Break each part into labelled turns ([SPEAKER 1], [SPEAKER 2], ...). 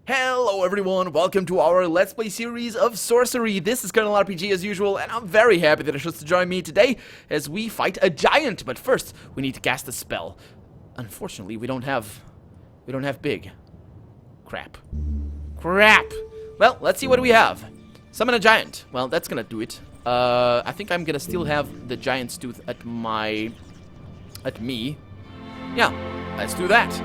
[SPEAKER 1] Hello everyone, welcome to our Let's Play series of Sorcery. This is Colonel RPG as usual, and I'm very happy that you chose to join me today as we fight a giant. But first, we need to cast a spell. Unfortunately, we don't have big. Crap. Well, let's see what we have. Summon a giant. Well, that's gonna do it. I think I'm gonna still have the giant's tooth at me. Yeah, let's do that.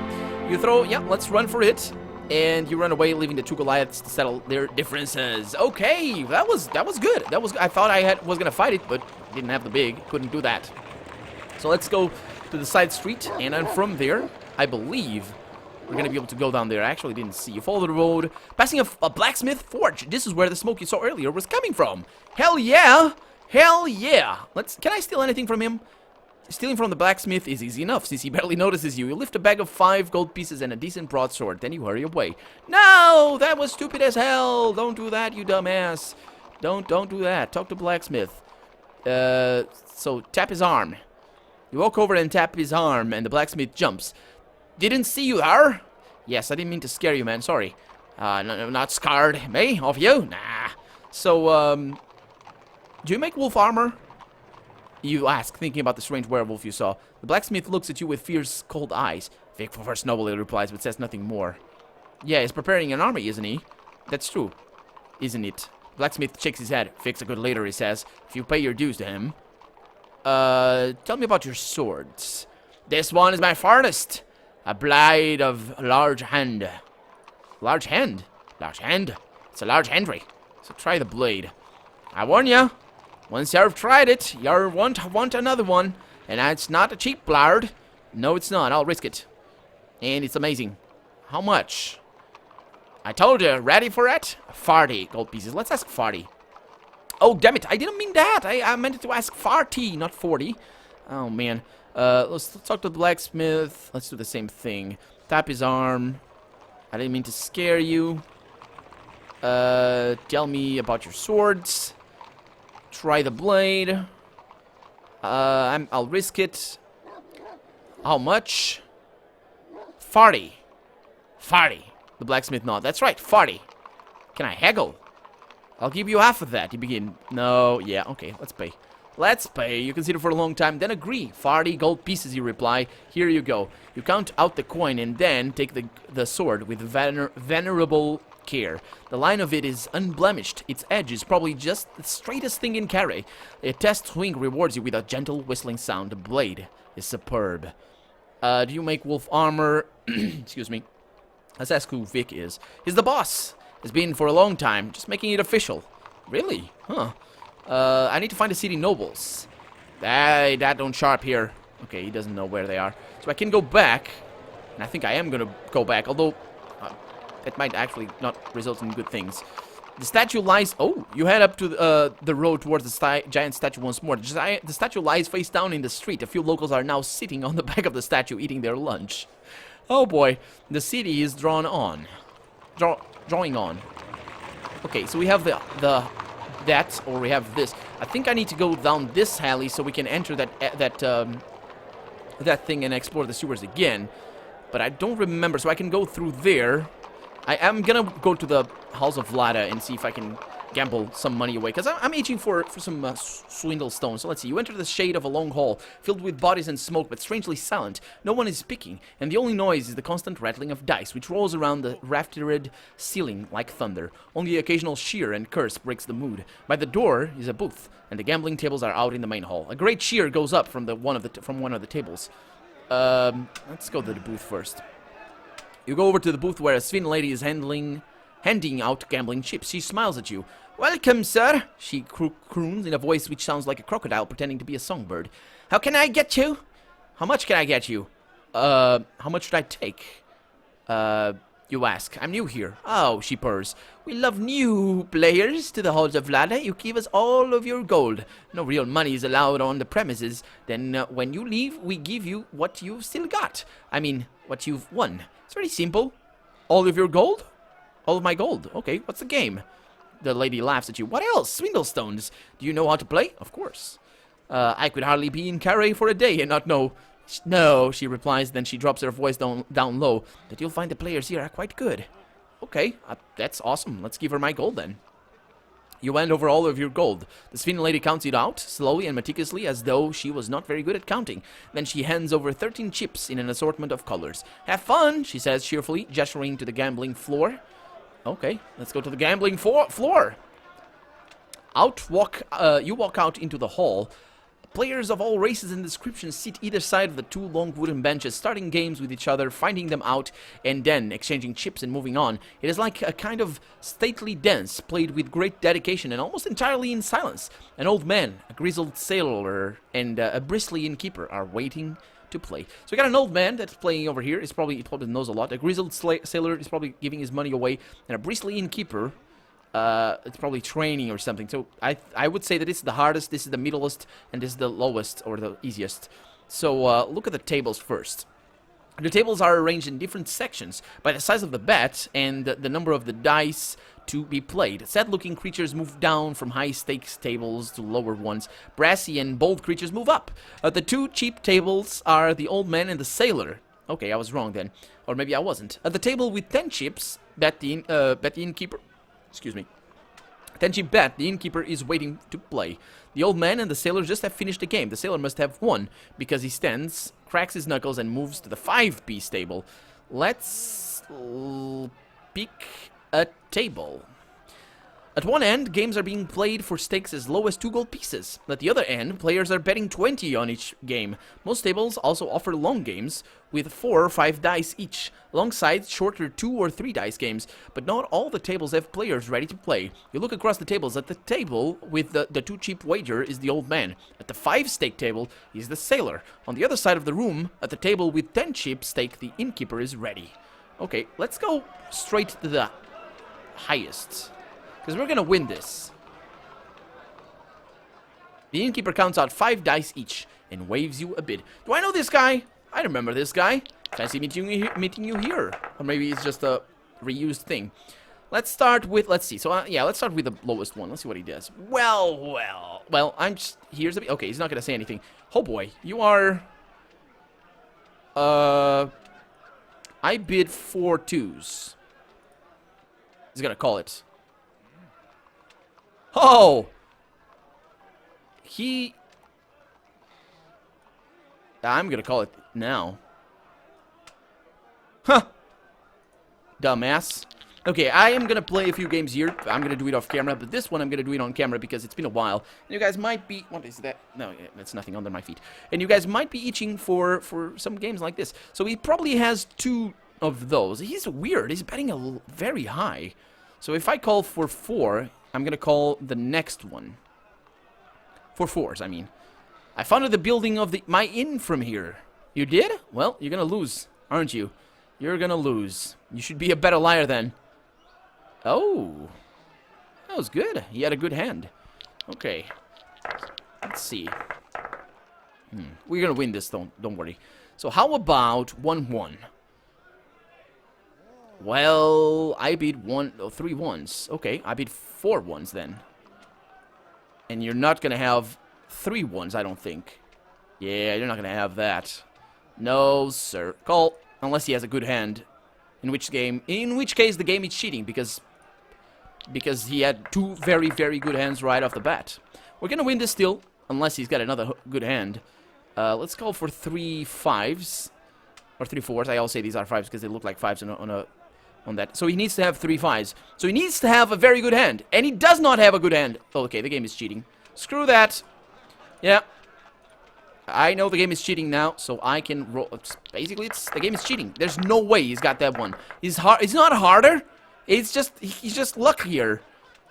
[SPEAKER 1] You throw, yeah, let's run for it. And you run away, leaving the two Goliaths to settle their differences. Okay, that was good. I thought I was gonna fight it, but didn't have the big. Couldn't do that. So let's go to the side street, and then from there, I believe we're gonna be able to go down there. I actually didn't see. You follow the road, passing a blacksmith forge. This is where the smoke you saw earlier was coming from. Hell yeah! Hell yeah! Can I steal anything from him? Stealing from the blacksmith is easy enough, since he barely notices you. You lift a bag of 5 gold pieces and a decent broadsword, then you hurry away. No! That was stupid as hell! Don't do that, you dumbass. Don't do that. Talk to blacksmith. So, tap his arm. You walk over and tap his arm, and the blacksmith jumps. Didn't see you, huh? Yes, I didn't mean to scare you, man. Sorry. Not scared. Me? Of you? Nah. So, do you make wolf armor? You ask, thinking about the strange werewolf you saw. The blacksmith looks at you with fierce, cold eyes. Vic first nobly replies, but says nothing more. Yeah, he's preparing an army, isn't he? That's true, isn't it? Blacksmith shakes his head. Vic's a good leader, he says, if you pay your dues to him. Tell me about your swords. This one is my finest. A blade of large hand. Large hand? Large hand? It's a large handry. So try the blade. I warn ya. Once you've tried it, you won't want another one. And it's not a cheap blade. No, it's not. I'll risk it. And it's amazing. How much? I told you. Ready for it? 40 gold pieces. Let's ask 40. Oh, damn it. I didn't mean that. I meant to ask 40, not 40. Oh, man. Let's talk to the blacksmith. Let's do the same thing. Tap his arm. I didn't mean to scare you. Tell me about your swords. Try the blade. I'll risk it. How much? 40. 40. The blacksmith nods. That's right, 40. Can I haggle? I'll give you half of that. You begin. No, yeah, okay, let's pay. Let's pay. You consider for a long time, then agree. 40 gold pieces, you reply. Here you go. You count out the coin and then take the sword with venerable care. The line of it is unblemished. Its edge is probably just the straightest thing in Carry. A test swing rewards you with a gentle whistling sound. The blade is superb. Do you make wolf armor? Excuse me. Let's ask who Vic is. He's the boss. Has been for a long time. Just making it official. Really? Huh. I need to find the city nobles. That don't sharp here. Okay, he doesn't know where they are. So I can go back. And I think I am gonna go back, although it might actually not result in good things. The statue lies... Oh, you head up to the road towards the giant statue once more. The statue lies face down in the street. A few locals are now sitting on the back of the statue eating their lunch. Oh boy, the city is drawing on. Drawing on. Okay, so we have that, or we have this. I think I need to go down this alley so we can enter that thing and explore the sewers again. But I don't remember, so I can go through there. I am gonna go to the House of Lada and see if I can gamble some money away, because I'm itching for some swindle stones. So let's see. You enter the shade of a long hall, filled with bodies and smoke, but strangely silent. No one is speaking, and the only noise is the constant rattling of dice, which rolls around the raftered ceiling like thunder. Only the occasional cheer and curse breaks the mood. By the door is a booth, and the gambling tables are out in the main hall. A great cheer goes up from one of the tables. Let's go to the booth first. You go over to the booth where a thin lady is handing out gambling chips. She smiles at you. Welcome, sir, she croons in a voice which sounds like a crocodile pretending to be a songbird. How can I get you? How much can I get you? How much should I take? You ask. I'm new here. Oh, she purrs. We love new players to the halls of Lada. You give us all of your gold. No real money is allowed on the premises. Then when you leave, we give you what you've still got. I mean, what you've won. It's very simple. All of your gold? All of my gold. Okay, what's the game? The lady laughs at you. What else? Swindlestones. Do you know how to play? Of course. I could hardly be in Carré for a day and not know. No, she replies, then she drops her voice down low. But you'll find the players here are quite good. Okay, that's awesome. Let's give her my gold then. You hand over all of your gold. The Sphinx lady counts it out, slowly and meticulously, as though she was not very good at counting. Then she hands over 13 chips in an assortment of colors. Have fun, she says cheerfully, gesturing to the gambling floor. Okay, let's go to the gambling floor. You walk out into the hall. Players of all races and descriptions sit either side of the two long wooden benches, starting games with each other, finding them out, and then exchanging chips and moving on. It is like a kind of stately dance, played with great dedication and almost entirely in silence. An old man, a grizzled sailor, and a bristly innkeeper are waiting to play. So we got an old man that's playing over here. He probably knows a lot. A grizzled sailor is probably giving his money away, and a bristly innkeeper, it's probably training or something. So I would say that this is the hardest, this is the middlest, and this is the lowest or the easiest. So look at the tables first. The tables are arranged in different sections by the size of the bet and the number of the dice to be played. Sad-looking creatures move down from high-stakes tables to lower ones. Brassy and bold creatures move up. The two cheap tables are the old man and the sailor. Okay, I was wrong then. Or maybe I wasn't. At the table with 10 chips, bet the innkeeper... Excuse me. 10 chip bet, the innkeeper is waiting to play. The old man and the sailor just have finished the game. The sailor must have won, because he stands, cracks his knuckles, and moves to the 5-piece table. Let's pick a table. At one end, games are being played for stakes as low as 2 gold pieces. At the other end, players are betting 20 on each game. Most tables also offer long games with 4 or 5 dice each, alongside shorter 2 or 3 dice games, but not all the tables have players ready to play. You look across the tables. At the table with the 2 cheap wager is the old man. At the 5-stake table is the sailor. On the other side of the room, at the table with 10 chip stake, the innkeeper is ready. Okay, let's go straight to the highest, because we're gonna win this. The innkeeper counts out 5 dice each and waves you a bid. Do I know this guy? I remember this guy. Fancy meeting you here. Or maybe it's just a reused thing. Let's start with, let's see. So, yeah, let's start with the lowest one. Let's see what he does. Well, I'm just, here's the, okay, he's not gonna say anything. Oh boy, you are, I bid 4 twos. He's gonna call it. Oh! I'm gonna call it now. Huh! Dumbass. Okay, I am gonna play a few games here. I'm gonna do it off camera, but this one I'm gonna do it on camera because it's been a while. And you guys might be... What is that? No, that's nothing under my feet. And you guys might be itching for some games like this. So he probably has 2 of those. He's weird. He's betting very high. So if I call for 4... I'm gonna call the next one. For 4s, I mean. I founded the building of my inn from here. You did? Well, you're gonna lose, aren't you? You're gonna lose. You should be a better liar then. Oh. That was good. He had a good hand. Okay. Let's see. We're gonna win this, don't worry. So how about 1-1? Well, I beat 3 ones. Okay, I beat 4 ones then. And you're not gonna have 3 ones, I don't think. Yeah, you're not gonna have that. No, sir. Call, unless he has a good hand. In which case the game is cheating because he had 2 very, very good hands right off the bat. We're gonna win this still, unless he's got another good hand. Let's call for 3 5s or 3 4s. I always say these are 5s because they look like 5s on that. So he needs to have 3 5s. So he needs to have a very good hand. And he does not have a good hand. Oh, okay, the game is cheating. Screw that. Yeah. I know the game is cheating now, so I can roll. Basically, the game is cheating. There's no way he's got that one. It's not harder. He's just luckier.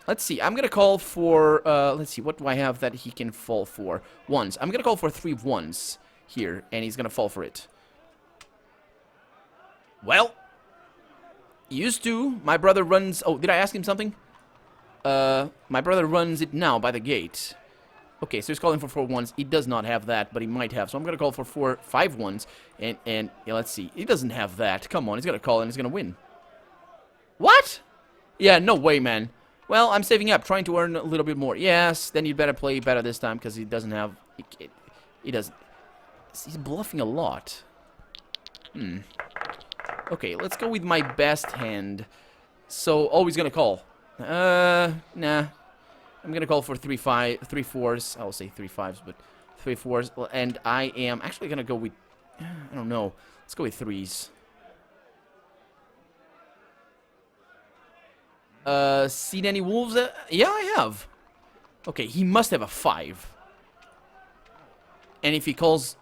[SPEAKER 1] Let's see. I'm gonna call for. Let's see. What do I have that he can fall for? Ones. I'm gonna call for 3 ones here, and he's gonna fall for it. Well. Used to. My brother runs... Oh, did I ask him something? My brother runs it now by the gate. Okay, so he's calling for 4 ones. He does not have that, but he might have. So I'm going to call for 5 ones. And yeah, let's see. He doesn't have that. Come on, he's going to call and he's going to win. What? Yeah, no way, man. Well, I'm saving up, trying to earn a little bit more. Yes, then you'd better play better this time because he doesn't have... He doesn't... He's bluffing a lot. Okay, let's go with my best hand. So, oh, he's gonna call. Nah. I'm gonna call for 3-4s. I'll say 3-5s, but 3-4s. And I am actually gonna go with, I don't know. Let's go with 3s. Seen any wolves? Yeah, I have. Okay, he must have a 5. And if he calls...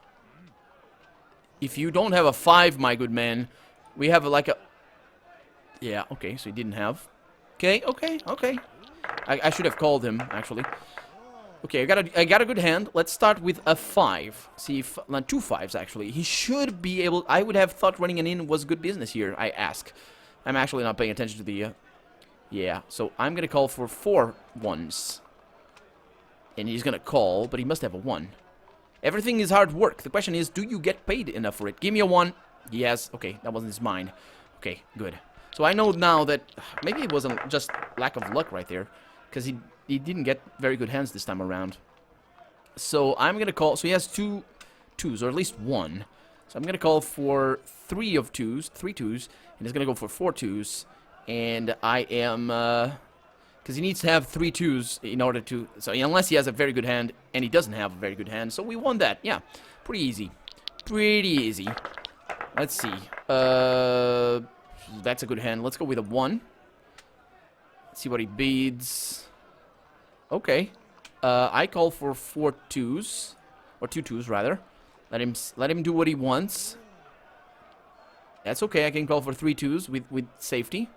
[SPEAKER 1] If you don't have a 5, my good man, we have like a... Yeah, okay, so he didn't have. Okay. I should have called him, actually. Okay, I got a good hand. Let's start with a 5. See if... 2 5s, actually. He should be able... I would have thought running an in was good business here, I ask. I'm actually not paying attention to the... Yeah, so I'm gonna call for 4 1s. And he's gonna call, but he must have a 1. Everything is hard work. The question is, do you get paid enough for it? Give me a 1. Yes. Okay, that wasn't his mind. Okay, good. So I know now that maybe it wasn't just lack of luck right there, because he didn't get very good hands this time around. So I'm gonna call. So he has 2 2s, or at least 1. So I'm gonna call for 3 2s, and he's gonna go for 4 2s. And I am. Because he needs to have 3 2s in order to... So unless he has a very good hand, and he doesn't have a very good hand, so we won that. Yeah, pretty easy. Pretty easy. Let's see. That's a good hand. Let's go with a 1. Let's see what he bids. Okay. I call for 4 2s. Or 2 2s, rather. Let him do what he wants. That's okay. I can call for 3 2s with safety.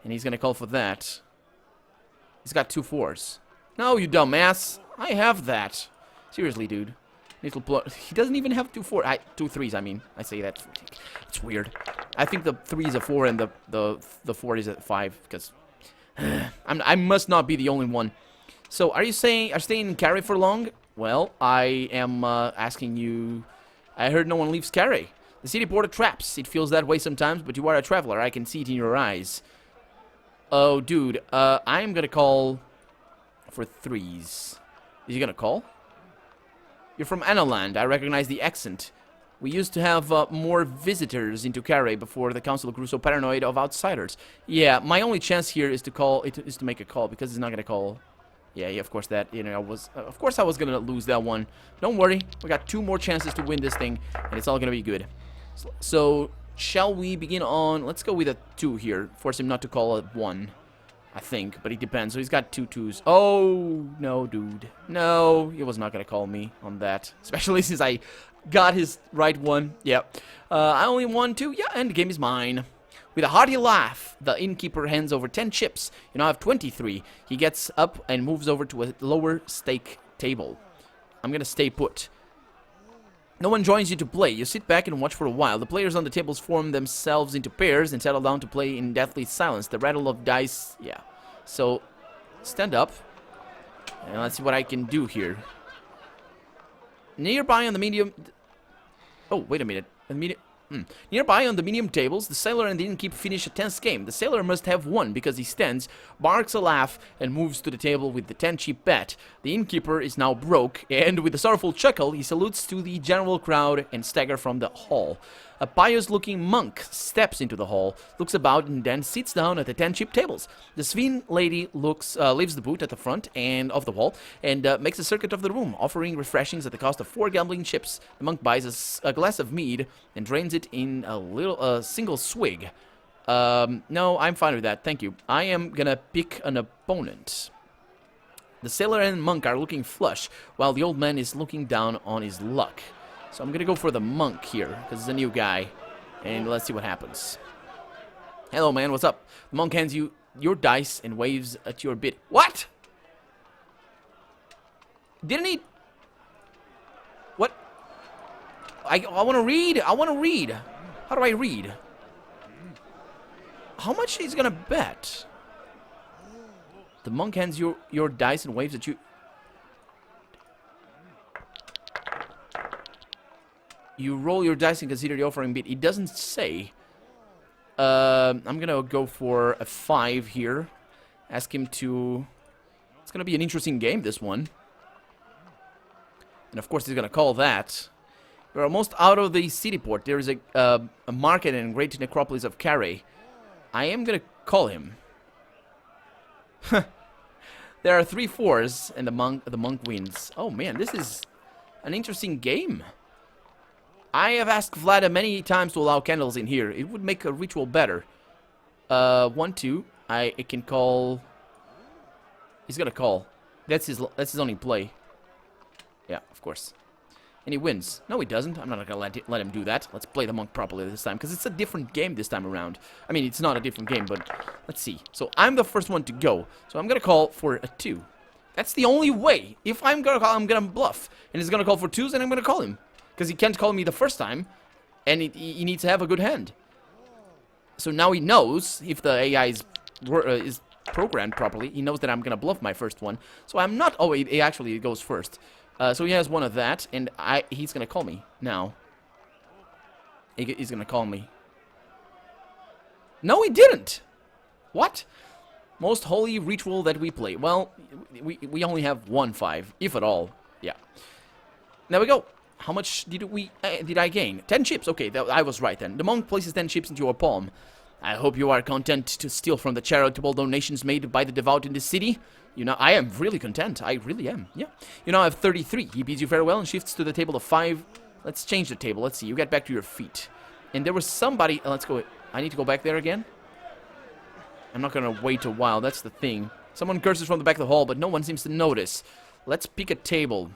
[SPEAKER 1] And he's going to call for that. He's got 2 4s. No, you dumbass. I have that. Seriously, dude. He doesn't even have 2 3s, I mean. I say that. It's weird. I think the 3 is a 4 and the 4 is a 5. Because I must not be the only one. So, are you staying in carry for long? Well, I am asking you... I heard no one leaves carry. The city border traps. It feels that way sometimes, but you are a traveler. I can see it in your eyes. Oh, dude, I'm gonna call for 3s. Is he gonna call? You're from Analand. I recognize the accent. We used to have more visitors into Carey before the council grew so paranoid of outsiders. Yeah, my only chance here is to make a call, because he's not gonna call. Yeah, of course that, of course I was gonna lose that one. Don't worry, we got 2 more chances to win this thing, and it's all gonna be good. So shall we begin on... Let's go with a 2 here. Force him not to call a 1, I think. But it depends. So he's got 2 2s. Oh, no, dude. No, he was not going to call me on that. Especially since I got his right one. Yep. I only won 2. Yeah, and the game is mine. With a hearty laugh, the innkeeper hands over 10 chips. You now have 23. He gets up and moves over to a lower stake table. I'm going to stay put. No one joins you to play. You sit back and watch for a while. The players on the tables form themselves into pairs and settle down to play in deathly silence. The rattle of dice... Yeah. So, stand up. And let's see what I can do here. Nearby on the medium... Oh, wait a minute. Nearby on the medium tables, the sailor and the innkeeper finish a tense game. The sailor must have won because he stands, barks a laugh, and moves to the table with the 10 chip bet. The innkeeper is now broke, and with a sorrowful chuckle, he salutes to the general crowd and staggers from the hall. A pious-looking monk steps into the hall, looks about, and then sits down at the 10 chip tables. The Sveen lady leaves the booth at the front and of the wall and makes a circuit of the room, offering refreshings at the cost of 4 gambling chips. The monk buys a glass of mead and drains it in a single swig. No, I'm fine with that, thank you. I am gonna pick an opponent. The sailor and monk are looking flush, while the old man is looking down on his luck. So I'm gonna go for the monk here, because he's a new guy. And let's see what happens. Hello, man, what's up? The monk hands you your dice and waves at your bid. What? Didn't he... What? I want to read. I want to read. How do I read? How much he's gonna bet? The monk hands you your dice and waves at you. You roll your dice and consider the offering bid. It doesn't say. I'm gonna go for a 5 here. Ask him to... It's gonna be an interesting game, this one. And of course he's gonna call that. We're almost out of the city port. There is a market and great necropolis of Carey. I am gonna call him. There are 3 fours, and the monk wins. Oh man, this is an interesting game. I have asked Vlada many times to allow candles in here. It would make a ritual better. 1, 2. It can call. He's gonna call. That's his only play. Yeah, of course. And he wins. No, he doesn't. I'm not gonna let him do that. Let's play the monk properly this time, because it's a different game this time around. I mean, it's not a different game, but let's see. So I'm the first one to go. So I'm gonna call for a 2. That's the only way. If I'm gonna call, I'm gonna bluff, and he's gonna call for 2s, and I'm gonna call him, because he can't call me the first time, and he needs to have a good hand. So now he knows if the AI is programmed properly. He knows that I'm gonna bluff my first one. So I'm not. Oh, he actually goes first. So he has one of that, and he's gonna call me now. He's gonna call me. No, he didn't. What? Most holy ritual that we play. Well, we only have 1 5, if at all. Yeah. There we go. How much did I gain? 10 chips. Okay, I was right then. The monk places 10 chips into your palm. I hope you are content to steal from the charitable donations made by the devout in this city. You know, I am really content. I really am. Yeah. You now have 33. He bids you farewell and shifts to the table of 5. Let's change the table. Let's see. You get back to your feet. And there was somebody. Let's go. I need to go back there again. I'm not going to wait a while. That's the thing. Someone curses from the back of the hall, but no one seems to notice. Let's pick a table.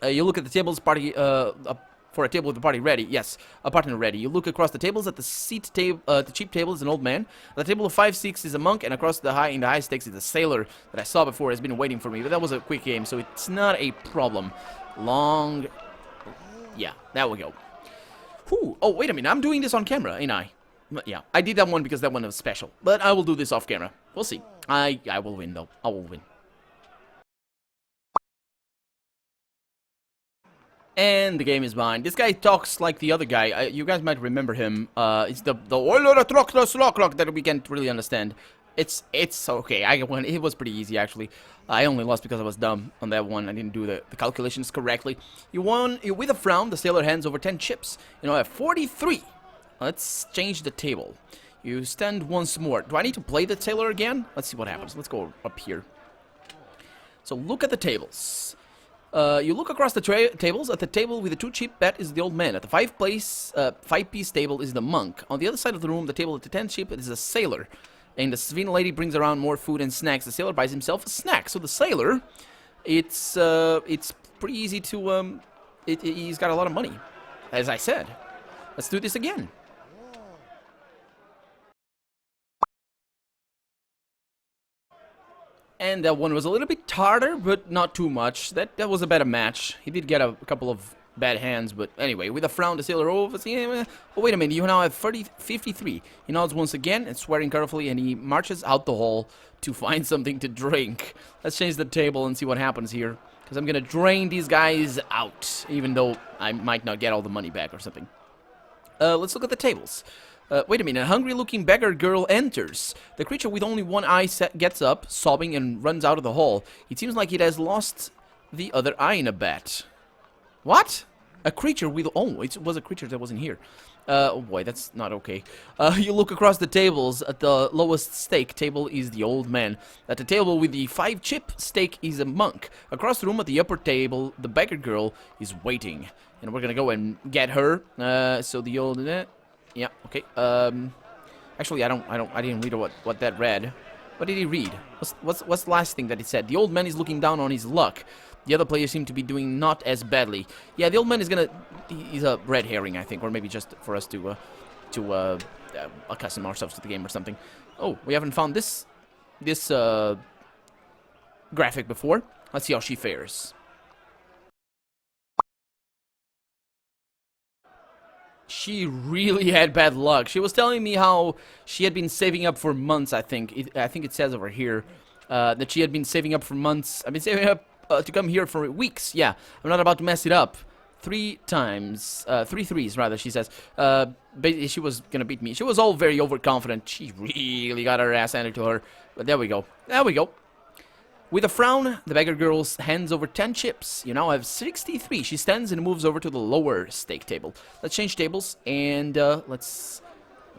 [SPEAKER 1] You look at the tables party for a table with the party ready. Yes, a partner ready. You look across the tables. At the cheap table is an old man. At the table of 5 6 is a monk, and across the high stakes is a sailor that I saw before. Has been waiting for me, but that was a quick game, so it's not a problem. Yeah, there we go. Whew. Oh, wait a minute. I'm doing this on camera, ain't I? Yeah, I did that one because that one was special, but I will do this off camera. We'll see. I will win though. I will win. And the game is mine. This guy talks like the other guy. You guys might remember him. It's the rock that we can't really understand. It's okay. I won. It was pretty easy actually. I only lost because I was dumb on that one. I didn't do the calculations correctly. You won. With a frown, the sailor hands over 10 chips. You know, I have 43. Let's change the table. You stand once more. Do I need to play the sailor again? Let's see what happens. Let's go up here. So look at the tables. You look across the tables. At the table with the 2 chip bet is the old man. At the 5-piece table is the monk. On the other side of the room, the table at the 10 chip is a sailor. And the Svina lady brings around more food and snacks. The sailor buys himself a snack. So the sailor, it's pretty easy to he's got a lot of money, as I said. Let's do this again. And that one was a little bit harder, but not too much. That was a better match. He did get a couple of bad hands, but anyway, with a frown, the sailor over. Oh, wait a minute, you now have 53. He nods once again, and swearing carefully, and he marches out the hall to find something to drink. Let's change the table and see what happens here, because I'm going to drain these guys out, even though I might not get all the money back or something. Let's look at the tables. Wait a minute, a hungry-looking beggar girl enters. The creature with only one eye gets up, sobbing, and runs out of the hall. It seems like it has lost the other eye in a bet. What? A creature with... Oh, it was a creature that wasn't here. Oh boy, that's not okay. You look across the tables. At the lowest stake table is the old man. At the table with the 5-chip stake is a monk. Across the room at the upper table, the beggar girl is waiting. And we're gonna go and get her. So the old... yeah, okay. Actually, I didn't read what that read. What did he read? What's the last thing that he said? The old man is looking down on his luck. The other players seem to be doing not as badly. Yeah, the old man is gonna... He's a red herring, I think, or maybe just for us to accustom ourselves to the game or something. Oh, we haven't found this graphic before. Let's see how she fares. She really had bad luck. She was telling me how she had been saving up for months, I think. I think it says over here that she had been saving up for months. I've been saving up to come here for weeks. Yeah, I'm not about to mess it up. 3 times. 3 threes, rather, she says. She was going to beat me. She was all very overconfident. She really got her ass handed to her. But there we go. There we go. With a frown, the beggar girl hands over 10 chips. You now have 63. She stands and moves over to the lower stake table. Let's change tables and let's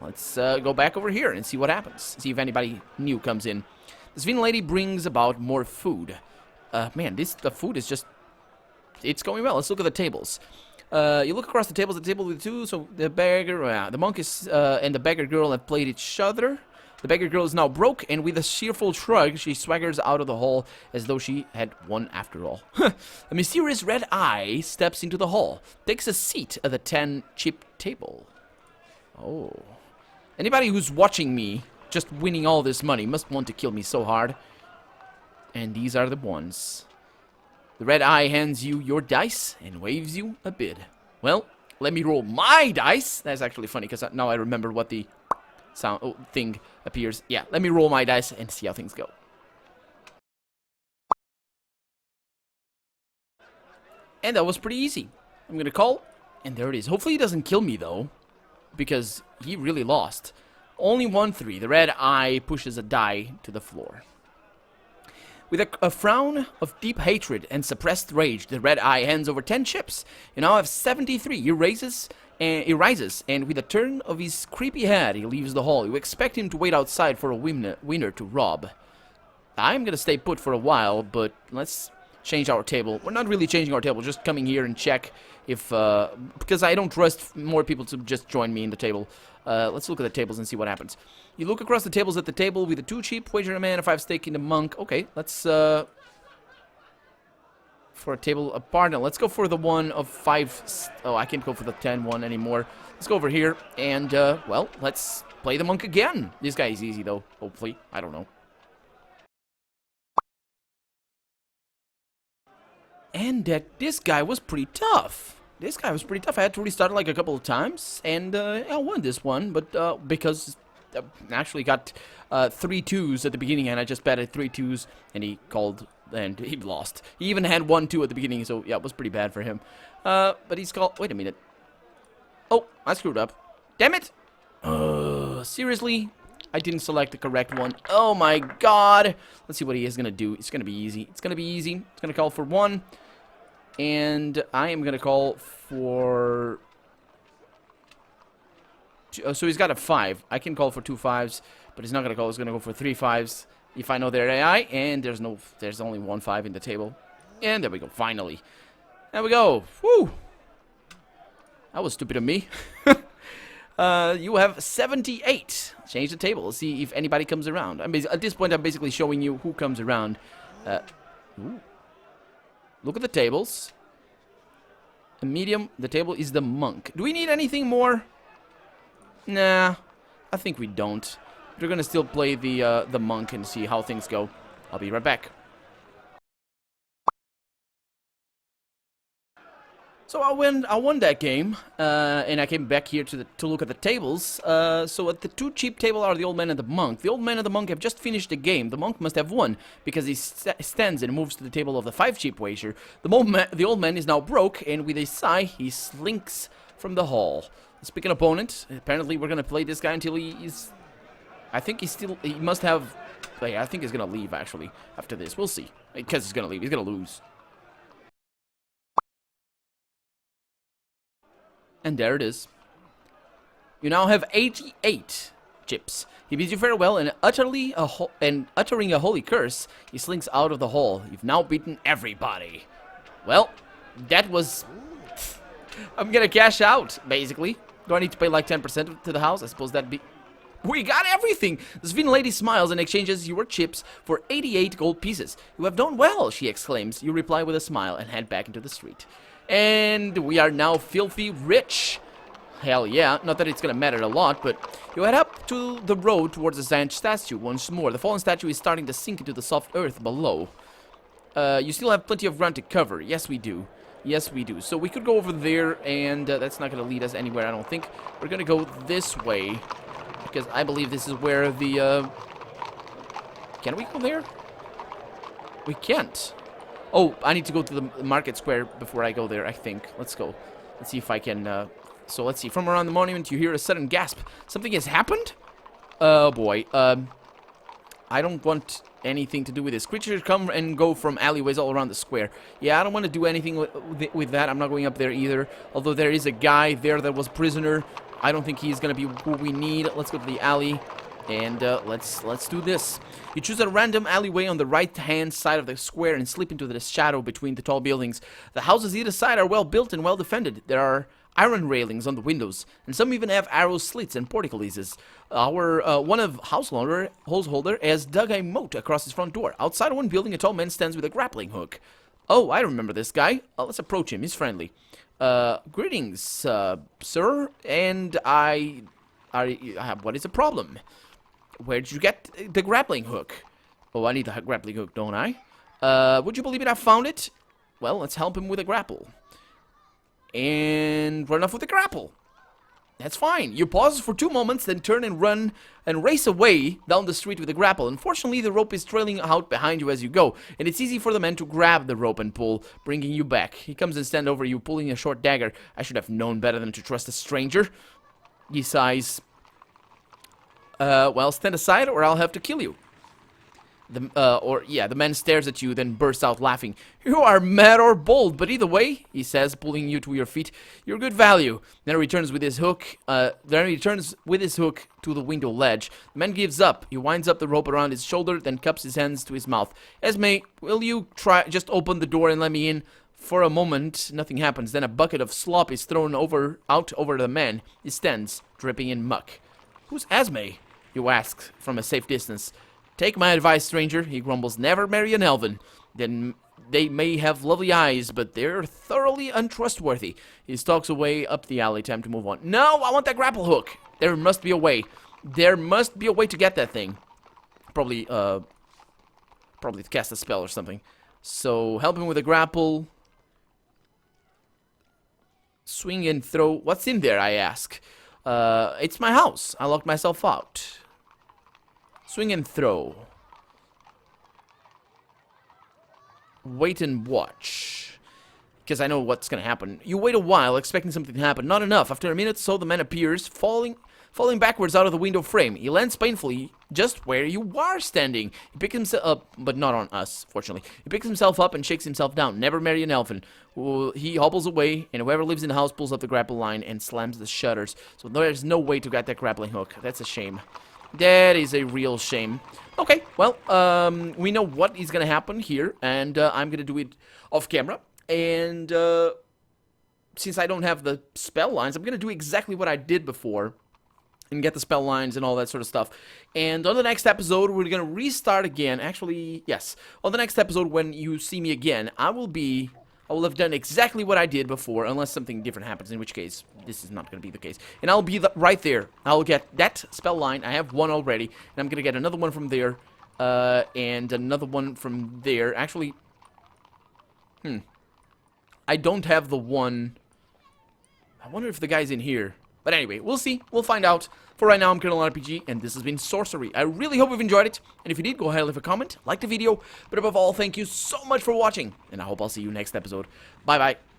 [SPEAKER 1] go back over here and see what happens. See if anybody new comes in. Svin lady brings about more food. Man, the food is just... It's going well. Let's look at the tables. You look across the tables, the table with two, so the beggar, the monk is, and the beggar girl have played each other. The beggar girl is now broke, and with a cheerful shrug, she swaggers out of the hall as though she had won after all. A mysterious red eye steps into the hall, takes a seat at the 10-chip table. Oh. Anybody who's watching me, just winning all this money, must want to kill me so hard. And these are the ones. The red eye hands you your dice and waves you a bid. Well, let me roll my dice. That's actually funny, because now I remember what the sound thing appears. Yeah, let me roll my dice and see how things go. And that was pretty easy. I'm gonna call, and there it is. Hopefully he doesn't kill me, though, because he really lost. Only 1-3. The red eye pushes a die to the floor. With a frown of deep hatred and suppressed rage, the red eye hands over 10 chips. You now have 73. He rises, and with a turn of his creepy head, he leaves the hall. You expect him to wait outside for a winner to rob. I'm gonna stay put for a while, but let's change our table. We're not really changing our table, just coming here and check if, because I don't trust more people to just join me in the table. Let's look at the tables and see what happens. You look across the tables at the table with a 2 cheap, wager a man, a 5 stake in the monk. Okay, let's, for a table apart. Now, let's go for the one of 5. Oh, I can't go for the 10 one anymore. Let's go over here and, well, let's play the monk again. This guy is easy, though, hopefully. I don't know. And this guy was pretty tough. This guy was pretty tough. I had to restart like a couple of times, and I won this one, but because I actually got 3 2s at the beginning, and I just betted 3 2s, and he called, and he lost. He even had 1 2 at the beginning, so yeah, it was pretty bad for him. But he's called. Wait a minute. Oh, I screwed up. Damn it! Seriously? I didn't select the correct one. Oh my god! Let's see what he is gonna do. It's gonna be easy. It's gonna be easy. It's gonna call for 1. And I am going to call for... so he's got a 5. I can call for 2 5s, but he's not going to call. He's going to go for 3 5s if I know their AI. And there's only 1 5 in the table. And there we go, finally. There we go. Woo! That was stupid of me. You have 78. Change the table. Let's see if anybody comes around. At this point, I'm basically showing you who comes around. Ooh. Look at the tables. A medium, the table is the monk. Do we need anything more? Nah, I think we don't. We're gonna still play the monk and see how things go. I'll be right back. So I won that game, and I came back here to look at the tables. So at the 2 cheap table are the old man and the monk. The old man and the monk have just finished the game. The monk must have won, because he stands and moves to the table of the 5 cheap wager. The old man is now broke, and with a sigh, he slinks from the hall. Let's pick an opponent. Apparently we're gonna play this guy until he is... I think he must have... I think he's gonna leave, actually, after this. We'll see. Because he's gonna leave. He's gonna lose. And there it is. You now have 88 chips. He bids you farewell, and uttering a holy curse, he slinks out of the hall. You've now beaten everybody. Well, that was... I'm gonna cash out, basically. Do I need to pay like 10% to the house? I suppose that'd be... We got everything! The Svin lady smiles and exchanges your chips for 88 gold pieces. You have done well, she exclaims. You reply with a smile and head back into the street. And we are now filthy rich. Hell yeah, not that it's gonna matter a lot, but you head up to the road towards the giant statue once more. The fallen statue is starting to sink into the soft earth below. You still have plenty of ground to cover. Yes, we do. Yes, we do. So we could go over there, and that's not gonna lead us anywhere, I don't think. We're gonna go this way, because I believe this is where the, Can we go there? We can't. Oh, I need to go to the market square before I go there, I think. Let's go. Let's see if I can, So let's see. From around the monument, you hear a sudden gasp. Something has happened? Oh, boy. I don't want anything to do with this. Creatures come and go from alleyways all around the square. Yeah, I don't want to do anything with that. I'm not going up there either. Although there is a guy there that was prisoner. I don't think he's going to be who we need. Let's go to the alley. And let's do this. You choose a random alleyway on the right-hand side of the square and slip into the shadow between the tall buildings. The houses either side are well built and well defended. There are iron railings on the windows, and some even have arrow slits and portcullises. Our one of householder has dug a moat across his front door. Outside one building, a tall man stands with a grappling hook. Oh, I remember this guy. Let's approach him. He's friendly. Greetings, sir. And what is the problem? Where did you get the grappling hook? Oh, I need the grappling hook, don't I? Would you believe it? I found it. Well, let's help him with a grapple. And run off with a grapple. That's fine. You pause for 2 moments, then turn and run and race away down the street with a grapple. Unfortunately, the rope is trailing out behind you as you go, and it's easy for the man to grab the rope and pull, bringing you back. He comes and stands over you, pulling a short dagger. I should have known better than to trust a stranger. He sighs. Well, stand aside or I'll have to kill you. The man stares at you, then bursts out laughing. You are mad or bold, but either way, he says, pulling you to your feet, you're good value. Then he returns with his hook, to the window ledge. The man gives up. He winds up the rope around his shoulder, then cups his hands to his mouth. Esme, will you just open the door and let me in? For a moment, nothing happens. Then a bucket of slop is thrown out over the man. He stands, dripping in muck. Who's Esme? You ask from a safe distance. Take my advice, stranger, he grumbles. Never marry an elven. Then they may have lovely eyes, but they're thoroughly untrustworthy. He stalks away up the alley, time to move on. No, I want that grapple hook. There must be a way. There must be a way to get that thing. Probably to cast a spell or something. So, help him with a grapple. Swing and throw. What's in there, I ask. It's my house. I locked myself out. Swing and throw. Wait and watch. Because I know what's going to happen. You wait a while, expecting something to happen. Not enough. After a minute or so, the man appears, falling backwards out of the window frame. He lands painfully just where you are standing. He picks himself up, but not on us, fortunately. He picks himself up and shakes himself down. Never marry an elfin. He hobbles away, and whoever lives in the house pulls up the grapple line and slams the shutters. So there's no way to get that grappling hook. That's a shame. That is a real shame. Okay, well, we know what is going to happen here, and I'm going to do it off camera. And since I don't have the spell lines, I'm going to do exactly what I did before and get the spell lines and all that sort of stuff. And on the next episode, we're going to restart again. Actually, yes. On the next episode, when you see me again, I will have done exactly what I did before, unless something different happens, in which case, this is not going to be the case. And I'll be right there. I'll get that spell line. I have one already, and I'm going to get another one from there, and another one from there. Actually, I don't have the one. I wonder if the guy's in here. But anyway, we'll see. We'll find out. For right now, I'm Colonel RPG, and this has been Sorcery. I really hope you've enjoyed it. And if you did, go ahead and leave a comment, like the video. But above all, thank you so much for watching. And I hope I'll see you next episode. Bye-bye.